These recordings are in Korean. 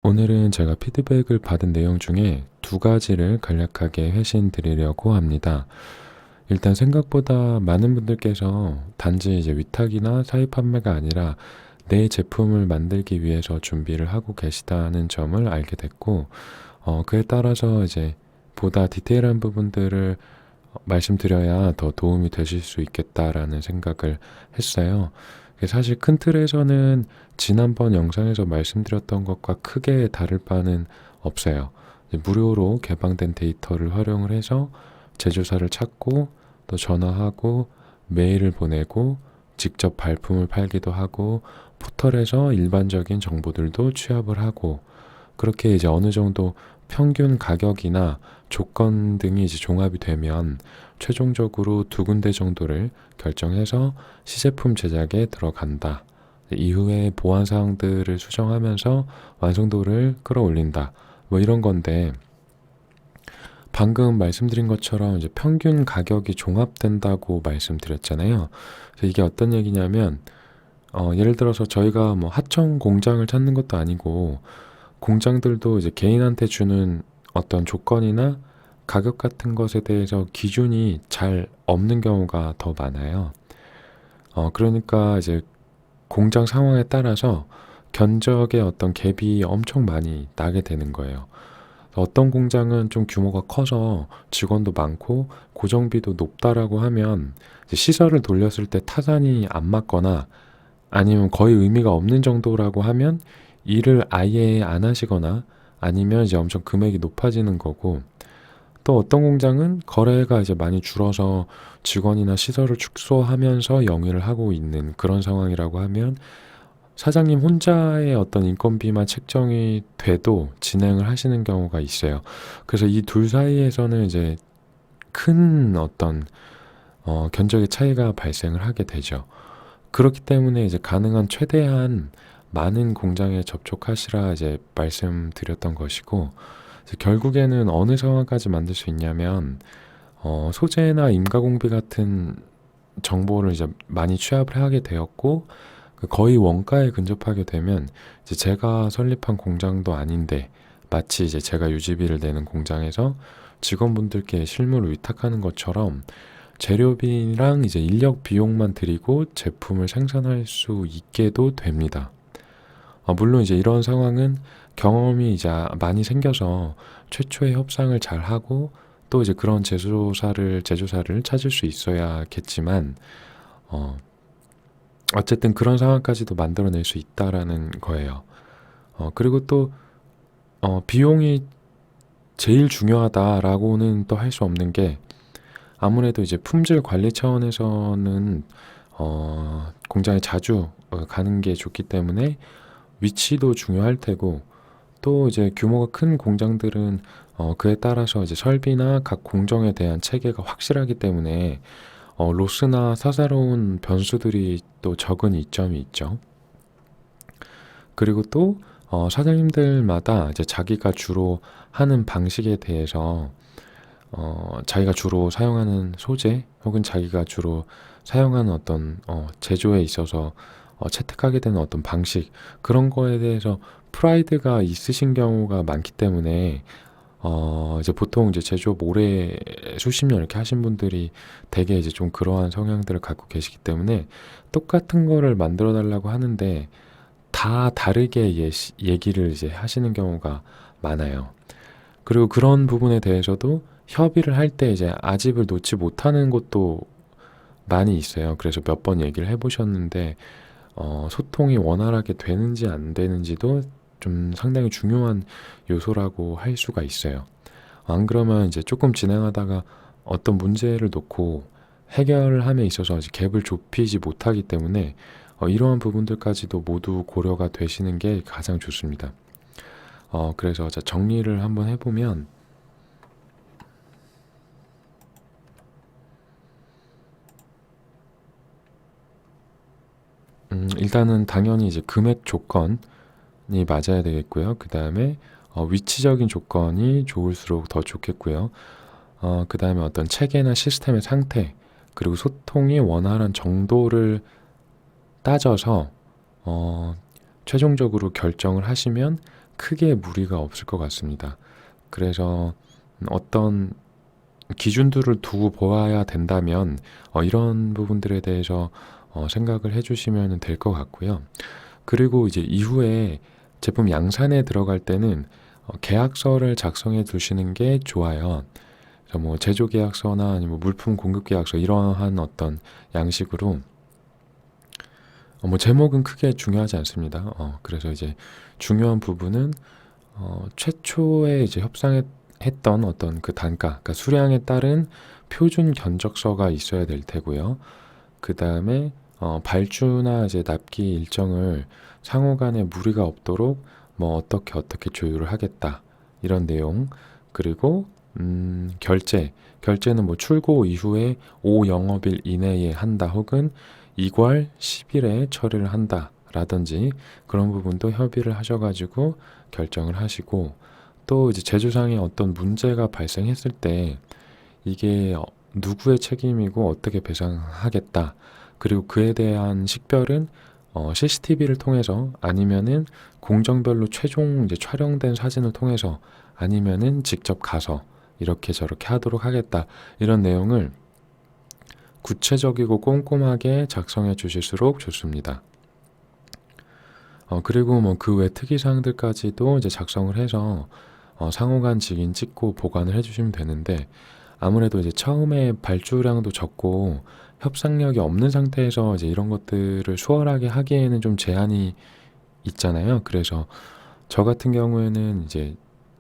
오늘은 제가 피드백을 받은 내용 중에 두 가지를 간략하게 회신 드리려고 합니다. 일단 생각보다 많은 분들께서 단지 이제 위탁이나 사입 판매가 아니라 내 제품을 만들기 위해서 준비를 하고 계시다는 점을 알게 됐고, 그에 따라서 이제 보다 디테일한 부분들을 말씀드려야 더 도움이 되실 수 있겠다라는 생각을 했어요. 사실 큰 틀에서는 지난번 영상에서 말씀드렸던 것과 크게 다를 바는 없어요. 무료로 개방된 데이터를 활용을 해서 제조사를 찾고 또 전화하고 메일을 보내고 직접 발품을 팔기도 하고 포털에서 일반적인 정보들도 취합을 하고, 그렇게 이제 어느 정도 평균 가격이나 조건 등이 이제 종합이 되면 최종적으로 두 군데 정도를 결정해서 시제품 제작에 들어간다. 이후에 보안 사항들을 수정하면서 완성도를 끌어올린다. 뭐 이런 건데, 방금 말씀드린 것처럼 이제 평균 가격이 종합된다고 말씀드렸잖아요. 그래서 이게 어떤 얘기냐면, 예를 들어서 저희가 뭐 하청 공장을 찾는 것도 아니고, 공장들도 이제 개인한테 주는 어떤 조건이나 가격 같은 것에 대해서 기준이 잘 없는 경우가 더 많아요. 그러니까 이제 공장 상황에 따라서 견적의 어떤 갭이 엄청 많이 나게 되는 거예요. 어떤 공장은 좀 규모가 커서 직원도 많고 고정비도 높다라고 하면 이제 시설을 돌렸을 때 타산이 안 맞거나 아니면 거의 의미가 없는 정도라고 하면 일을 아예 안 하시거나 아니면 이제 엄청 금액이 높아지는 거고, 또 어떤 공장은 거래가 이제 많이 줄어서 직원이나 시설을 축소하면서 영위를 하고 있는 그런 상황이라고 하면 사장님 혼자의 어떤 인건비만 책정이 돼도 진행을 하시는 경우가 있어요. 그래서 이 둘 사이에서는 이제 큰 어떤 견적의 차이가 발생을 하게 되죠. 그렇기 때문에 이제 가능한 최대한 많은 공장에 접촉하시라 이제 말씀드렸던 것이고, 이제 결국에는 어느 상황까지 만들 수 있냐면, 소재나 임가공비 같은 정보를 이제 많이 취합을 하게 되었고, 거의 원가에 근접하게 되면 이제 제가 설립한 공장도 아닌데 마치 이제 제가 유지비를 내는 공장에서 직원분들께 실무를 위탁하는 것처럼 재료비랑 이제 인력 비용만 들이고 제품을 생산할 수 있게도 됩니다. 물론 이제 이런 상황은 경험이 이제 많이 생겨서 최초의 협상을 잘 하고 또 이제 그런 제조사를 찾을 수 있어야겠지만, 어쨌든 그런 상황까지도 만들어낼 수 있다라는 거예요. 그리고 또 비용이 제일 중요하다라고는 또 할 수 없는 게, 아무래도 이제 품질 관리 차원에서는 공장에 자주 가는 게 좋기 때문에 위치도 중요할 테고, 또 이제 규모가 큰 공장들은 그에 따라서 이제 설비나 각 공정에 대한 체계가 확실하기 때문에 로스나 사사로운 변수들이 또 적은 이점이 있죠. 그리고 또 사장님들마다 이제 자기가 주로 하는 방식에 대해서 자기가 주로 사용하는 소재 혹은 자기가 주로 사용하는 어떤 제조에 있어서 채택하게 되는 어떤 방식, 그런 거에 대해서 프라이드가 있으신 경우가 많기 때문에 이제 보통 이제 제조업 오래 수십 년 이렇게 하신 분들이 되게 이제 좀 그러한 성향들을 갖고 계시기 때문에 똑같은 거를 만들어 달라고 하는데 다 다르게 얘기를 이제 하시는 경우가 많아요. 그리고 그런 부분에 대해서도 협의를 할 때 이제 아집을 놓지 못하는 것도 많이 있어요. 그래서 몇 번 얘기를 해보셨는데 소통이 원활하게 되는지 안 되는지도 좀 상당히 중요한 요소라고 할 수가 있어요. 안 그러면 이제 조금 진행하다가 어떤 문제를 놓고 해결함에 있어서 이제 갭을 좁히지 못하기 때문에 이러한 부분들까지도 모두 고려가 되시는 게 가장 좋습니다. 그래서 자, 정리를 한번 해보면, 일단은 당연히 이제 금액 조건이 맞아야 되겠고요. 그 다음에 위치적인 조건이 좋을수록 더 좋겠고요. 그 다음에 어떤 체계나 시스템의 상태, 그리고 소통이 원활한 정도를 따져서 최종적으로 결정을 하시면 크게 무리가 없을 것 같습니다. 그래서 어떤 기준들을 두고 보아야 된다면 이런 부분들에 대해서 생각을 해주시면 될 것 같고요. 그리고 이제 이후에 제품 양산에 들어갈 때는 계약서를 작성해 두시는 게 좋아요. 그래서 뭐 제조 계약서나 아니면 물품 공급 계약서 이러한 어떤 양식으로 뭐 제목은 크게 중요하지 않습니다. 그래서 이제 중요한 부분은 최초에 이제 협상했던 어떤 그 단가, 그러니까 수량에 따른 표준 견적서가 있어야 될 테고요. 그 다음에 발주나 이제 납기 일정을 상호 간에 무리가 없도록 뭐 어떻게 조율을 하겠다 이런 내용. 그리고 결제는 뭐 출고 이후에 5영업일 이내에 한다 혹은 2괄 10일에 처리를 한다 라든지 그런 부분도 협의를 하셔가지고 결정을 하시고, 또 이제 제조상에 어떤 문제가 발생했을 때 이게 누구의 책임이고 어떻게 배상하겠다, 그리고 그에 대한 식별은 CCTV를 통해서 아니면은 공정별로 최종 이제 촬영된 사진을 통해서 아니면은 직접 가서 이렇게 저렇게 하도록 하겠다, 이런 내용을 구체적이고 꼼꼼하게 작성해 주실수록 좋습니다. 그리고 뭐 그 외 특이사항들까지도 이제 작성을 해서 상호간 직인 찍고 보관을 해주시면 되는데, 아무래도 이제 처음에 발주량도 적고 협상력이 없는 상태에서 이제 이런 것들을 수월하게 하기에는 좀 제한이 있잖아요. 그래서 저 같은 경우에는 이제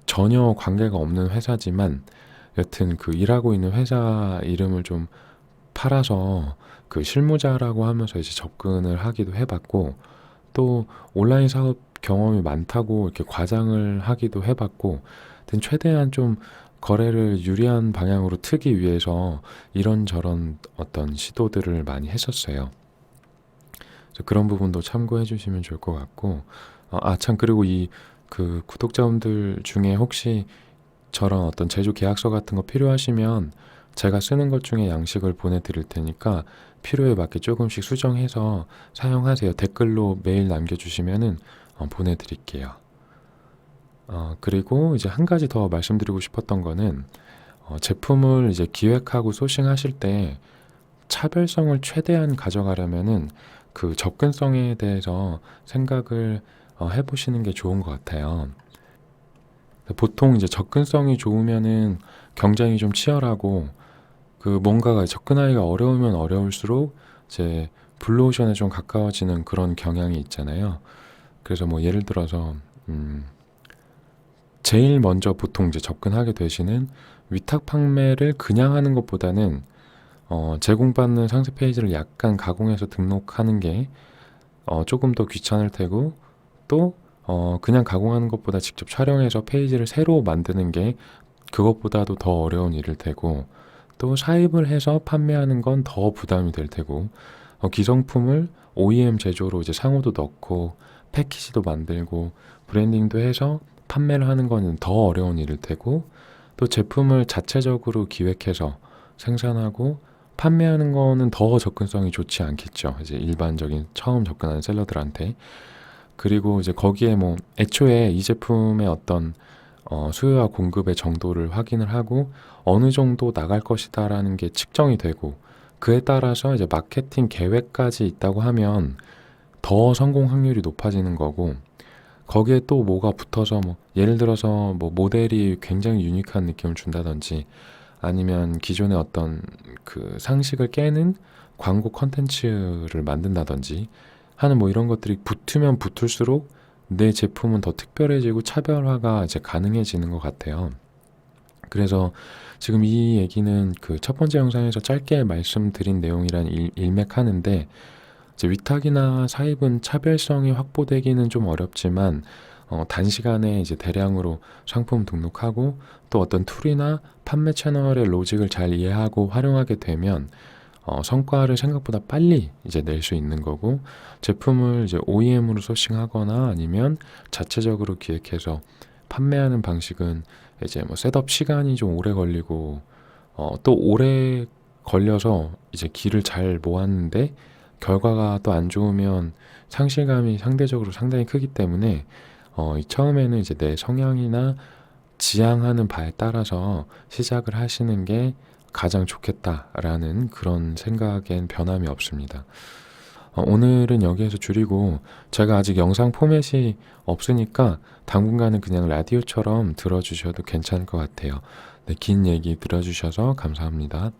전혀 관계가 없는 회사지만 여튼 그 일하고 있는 회사 이름을 좀 팔아서 그 실무자라고 하면서 이제 접근을 하기도 해봤고, 또 온라인 사업 경험이 많다고 이렇게 과장을 하기도 해봤고, 하여튼 최대한 좀 거래를 유리한 방향으로 트기 위해서 이런저런 어떤 시도들을 많이 했었어요. 그래서 그런 부분도 참고해 주시면 좋을 것 같고, 참, 그리고 이 그 구독자분들 중에 혹시 저런 어떤 제조 계약서 같은 거 필요하시면 제가 쓰는 것 중에 양식을 보내드릴 테니까 필요에 맞게 조금씩 수정해서 사용하세요. 댓글로 메일 남겨주시면은 보내드릴게요. 그리고 이제 한 가지 더 말씀드리고 싶었던 거는 제품을 이제 기획하고 소싱하실 때 차별성을 최대한 가져가려면은 그 접근성에 대해서 생각을 해보시는 게 좋은 것 같아요. 보통 이제 접근성이 좋으면은 경쟁이 좀 치열하고, 그 뭔가가 접근하기가 어려우면 어려울수록 이제 블루오션에 좀 가까워지는 그런 경향이 있잖아요. 그래서 뭐 예를 들어서 제일 먼저 보통 이제 접근하게 되시는 위탁 판매를 그냥 하는 것보다는 제공받는 상세 페이지를 약간 가공해서 등록하는 게 조금 더 귀찮을 테고, 또 그냥 가공하는 것보다 직접 촬영해서 페이지를 새로 만드는 게 그것보다도 더 어려운 일일 테고, 또 사입을 해서 판매하는 건 더 부담이 될 테고, 기성품을 OEM 제조로 이제 상호도 넣고 패키지도 만들고 브랜딩도 해서 판매를 하는 거는 더 어려운 일일 테고, 또 제품을 자체적으로 기획해서 생산하고 판매하는 거는 더 접근성이 좋지 않겠죠. 이제 일반적인 처음 접근하는 셀러들한테. 그리고 이제 거기에 뭐 애초에 이 제품의 어떤 수요와 공급의 정도를 확인을 하고 어느 정도 나갈 것이다라는 게 측정이 되고, 그에 따라서 이제 마케팅 계획까지 있다고 하면 더 성공 확률이 높아지는 거고, 거기에 또 뭐가 붙어서 뭐 예를 들어서 뭐 모델이 굉장히 유니크한 느낌을 준다든지 아니면 기존의 어떤 그 상식을 깨는 광고 컨텐츠를 만든다든지 하는 뭐 이런 것들이 붙으면 붙을수록 내 제품은 더 특별해지고 차별화가 이제 가능해지는 것 같아요. 그래서 지금 이 얘기는 그 첫 번째 영상에서 짧게 말씀드린 내용이란 일맥하는데, 이제 위탁이나 사입은 차별성이 확보되기는 좀 어렵지만 단시간에 이제 대량으로 상품 등록하고 또 어떤 툴이나 판매 채널의 로직을 잘 이해하고 활용하게 되면 성과를 생각보다 빨리 이제 낼 수 있는 거고, 제품을 이제 OEM으로 소싱하거나 아니면 자체적으로 기획해서 판매하는 방식은 이제 뭐 셋업 시간이 좀 오래 걸리고 또 오래 걸려서 이제 길을 잘 모았는데 결과가 또 안 좋으면 상실감이 상대적으로 상당히 크기 때문에 이 처음에는 이제 내 성향이나 지향하는 바에 따라서 시작을 하시는 게 가장 좋겠다라는 그런 생각엔 변함이 없습니다. 오늘은 여기에서 줄이고 제가 아직 영상 포맷이 없으니까 당분간은 그냥 라디오처럼 들어주셔도 괜찮을 것 같아요. 네, 긴 얘기 들어주셔서 감사합니다.